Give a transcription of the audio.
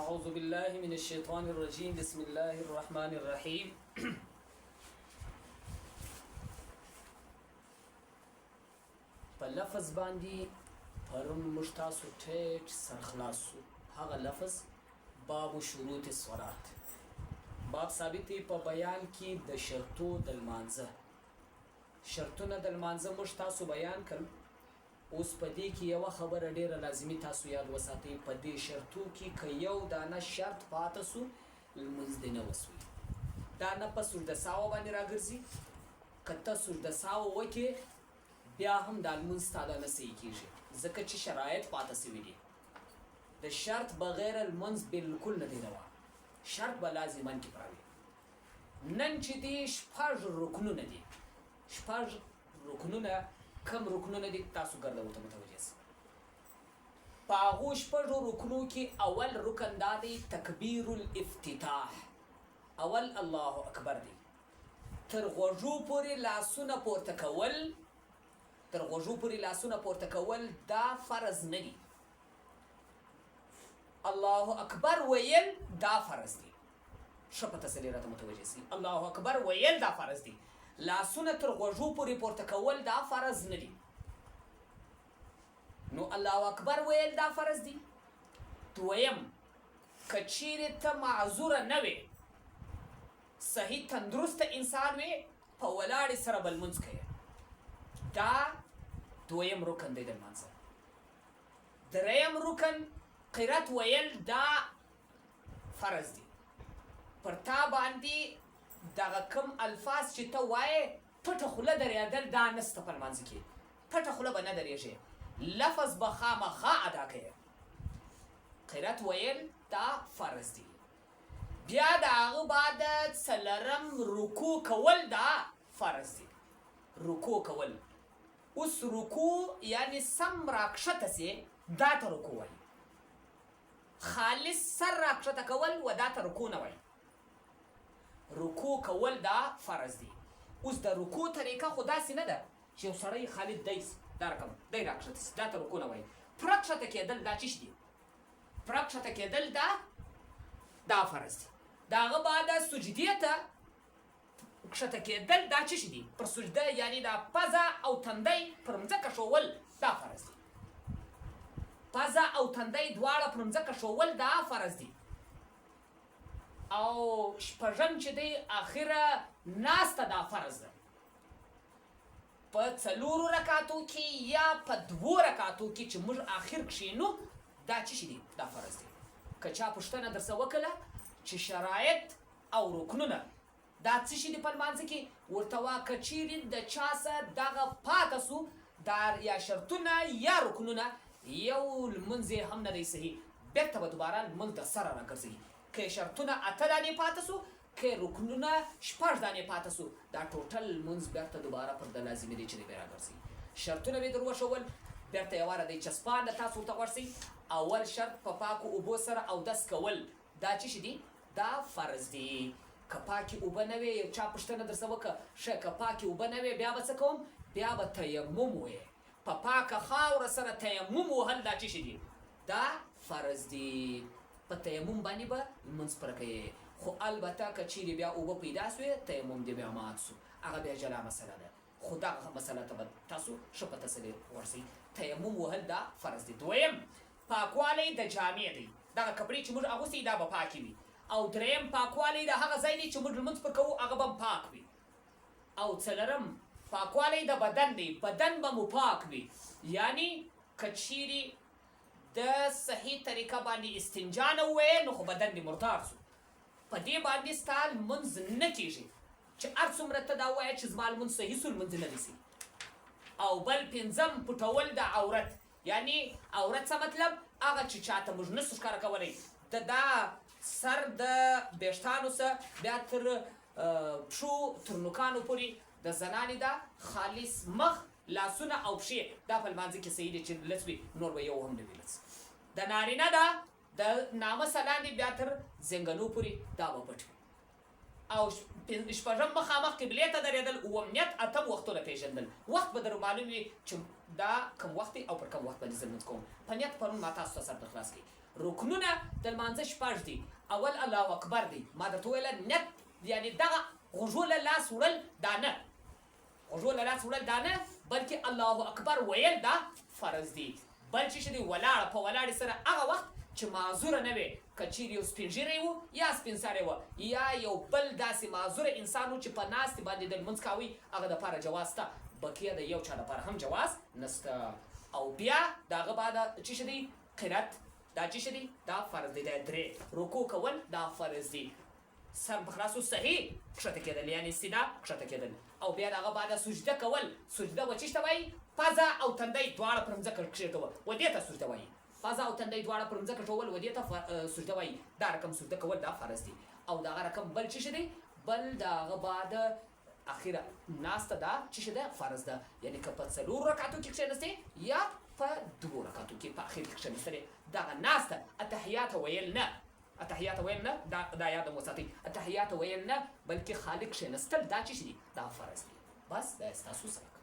اعوذ بالله من الشیطان الرجیم بسم الله الرحمن الرحیم په لفظ باندې پرون موږ تاسو ټیټ سرخلاص شو. هغه لفظ باب شروط الصلات، باب ثابت په بیان کې د شرطو د لمانځه. شرطونه د لمانځه موږ تاسو بیان کړل. اوس په دې کې یوه خبره ډېره لازمي تاسو یاد وساتئ. په دې شرطو کې که یو دانه شرط پاته سو لمونځ دې نه وسوي. دا نه په سجده ساوه باندې راګرځي. که ته سجده ساوه وکړې بیا هم دا لمونځ ستا دا نه صحیح کېږي، ځکه چې شرایط پاته سوي دي. د شرط بغیر لمونځ بالکل نه دی روا. شرط به لازمان کې پراوي. نن چې دي شپږ رکنونه دي، شپږ رکنونه کم رکنونه دي تاسو ګرده ورته متوجه سئ. په هغو شپږو رکنو کې اول رکن دا دی تکبیر الافتتاح. اول الله اکبر دی. تر غوږو پورې لاسونه پورته کول، تر غوږو پورې لاسونه پورته کول دا فرض نه دي. الله اکبر ویل دا فرض دی. ښه په تسلي راته متوجه سئ. الله اکبر ویل دا فرض دی. لاسونه تر غوږو پورې پورته کول دا فرض نه دي. نو الله اکبر ویل دا فرض دی. دویم، که چیرې ته معذوره نه وې، صحیح تندرسته انسان وې، په ولاړې سره به لمونځ کوې. دا دویم رکن دی د لمانځه. دریم رکن قرات ویل دا فرض دی. پر تا باندې دغه کم الفاظ چې ته وایې پټه خوله درېدل دا نسته په لمانځه کې. پټه خوله به نه درېږې، لفظ به خامخا ادا کوې. قرات ویل دا فرض دی. بیا د هغه بعد څلرم رکوع کول دا فرض دی. رکوع کول، اوس رکوع یعنی سم راکښته سې دا ته رکوع وایي. خالص سر راکښته کول و دا ته رکوع نه وایي. رکوع کول دا فرض دی. اوس د رکوع طریقه خو داسې نه ده چې یو سړی خالي دا رقم دی راکښته سي، دا ته رکوع نه وایي. پوره کښته کېدل دا څه دي؟ پوره کښته کېدل دا فرض دی. د هغه بعد سجدې ته کښته کېدل دا څه دي؟ پر سجده یعنی دا پزه او تندی پر مځکه ښوول دا فرض دی. پزه او تندی دواړه پر مځکه ښوول دا فرض دی. او شپږم چې دی اخره ناسته دا فرض ده. په څلورو رکعتو کې یا په دوو رکعتو کې چې موږ آخر کښېنو دا څه دي؟ دا فرض دی. که چا پوښتنه درڅه وکړه چې شرایط او رکنونه دا څه دي په لمانځه کې، ورته وایه که چیرې د چا څه دغه پاته سو دا یا شرطونه یا رکنونه یو لمونځ یې هم نه دی صحیح، بېرته به دوباره لمونځ د سره راګرځوي. که شرطونه 8 دانې پاته سو، که رکنونه 6 دانې پاته سو، دا ټوټل لمونځ بېرته دوباره پر د لازمي دی چې دی بیا راګرځوي. شرطونه به در وښول، بېرته یې واره دی چسپانده تاسو ورته غوړ سئ. اول شرط په پاکو اوبو سره اودس کول دا څه دي؟ دا فرض دی. که پاکې اوبه نه وې، یو چا پوښتنه درڅه وکړه ښه که پاکې اوبه نه وې بیا به څه کوم؟ بیا به تیمم وې. په پاکه خاوره سره تیمم وهل دا څه دي؟ دا فرض دی. په تیمم باندې به لمونځ پوره کوې. خو البته که چیرې بیا اوبه پیدا سوې تیمم دې بیا مات سو، هغه بیا جلا مسله ده. خو دغه مسله ته به تاسو ښه په تسلي ورسئ. تیمم وهل دا فرض دی. دویم، پاکوالی د جامې دی. دغه کپړې چې موږ اغوستې دا به پاکې وي. او دریم، پاکوالی د هغه ځای دی چې موږ لمونځ پر کوو هغه به پاک وي. او څلرم، پاکوالی د بدن دی. بدن به مو پاک وي. یعنی که چیرې د صحیح طریقه باندې استنجا نه ووایې نو خو بدن دې مردار سو. په دې باندې ستا لمونځ نه کېږي چې هر څومره ته دا ووایې چې زما لمونځ صحیح سو، لمونځ نه نیسي. او بل پنځم، پټول د عورت. یعنی عورت څه مطلب؟ هغه چې چاته موږ نسو ښکاره کولی. د دا سر د بېشتانو څه بیا تر پښو تر نوکانو پورې د زنانې دا خالص مخ، لاسونه او پښې دا په لمانځه کې صحیح دی چې لڅ وي، نور به یو هم نه وي لڅ. د نارینه دا د ناموسه لاندې بیا تر زنګنو پورې دا به پټ وي. او شپږم مخامخ قبلې ته درېدل. اووم نیت. اتم وختونه پېژندل. وخت به در معلوم وي چې دا کم وخت دی او پر کم وخت باندې زه لمونځ کوم. په نیت پرون ما تاسو ته سر در خلاص کړي. رکنونه د لمانځه شپږ دي. اول الله اکبر دی. ما درته وویله نیت یعنې دغه غوږو له لاس وړل دا نه، غوږو له لاس وړل دا نه، بلکې الله اکبر ویل دا فرض دی. بل چې دی ولاړه په ولاړې سره هغه وخت چې معذوره نه وي، که چیرې یو سپین ږیری و یا سپین سری و یا یو بل داسې معذوره انسان و چې په ناستې باندې د لمونځ کاوي، هغه دپاره جواز شته. بقیه د یو چا دپاره هم جواز نشته. او بیا د هغه بعد چې دی قرت، دا چې دی دا فرض دی. دا درې رکوع کول دا فرض دی. سر په خلاصو صحیح کښته کېدل یعنې سیده کښته کېدل. او بیا د هغه بعد سجده کول. سجده و چېشته وایي؟ پزه او تندی دواړه پر مځکه کښېږدول، و دې ته سجده وایي. پزه او تندی دواړه پر مځکه ټول و دې ته سجده وایي. دا رقم سجده کول دا فرض دی. او دغه رقم بل چې دی بل د هغه بعد اخیره ناسته دا چې ده فرض ده. یعنې که په څلورو رکعتو کې کښېنستې یا په دوو رکعتو کې په اخر کې کښېنستلې، دغه ناسته اتحیات ویل نه، اتحیات ویل نه، دا یاد مو ساتئ، اتحیات ویل نه، بلکې خالق کښېنستل دا چې دی دا فرض دی. بس دا ستاسو سبق.